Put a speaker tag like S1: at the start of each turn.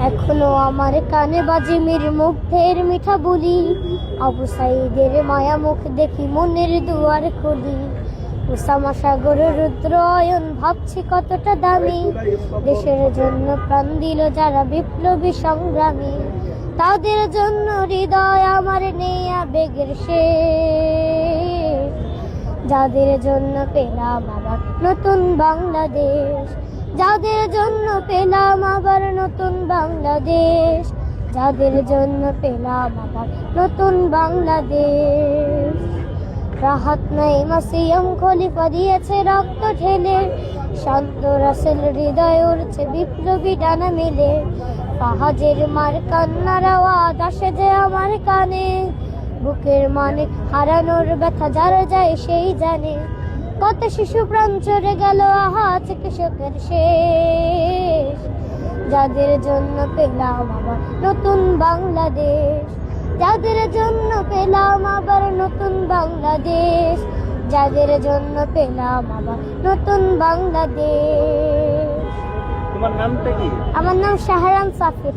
S1: এখনো আমার কানে বাজে মীর মুগ্ধের মিঠা বলি, আবু সাইদের মায়া মুখ দেখি মনের দুয়ার খুলি। উসামা সাগর রুদ্র অয়ন ভাবছি কতটা দামি, দেশের জন্য প্রাণ দিল যারা বিপ্লবী সংগ্রামী। তাদের জন্য হৃদয় আমার নেই আবেগের শেষ, যাদের জন্য পেলাম আবার নতুন বাংলাদেশ। যাদের জন্য পেলাম আবার নতুন বাংলাদেশ, যাদের জন্য পেলাম আবার নতুন বাংলাদেশ। রাহাত নাইমা সিএম খলিফা দিয়েছে রক্ত ঢেলে, শান্ত রাসেল হৃদয় উড়ছে বিপ্লবী ডানা মেলে। পাহাজের মার কান্নার আওয়াজ আসে যে আমার কানে, বুকের মানে হারানোর ব্যথা যারা যায় সেই জানে। কত শিশু প্রাণ চড়ে গেল আহা চিকিৎসকের শেষ, যাদের জন্য পেলাম আবার নতুন বাংলাদেশ। যাদের জন্য পেলাম আবার নতুন বাংলাদেশ, যাদের জন্য পেলাম আবার নতুন বাংলাদেশ।
S2: তোমার নামটা কি?
S1: আমার নাম শাহরাম সাফির।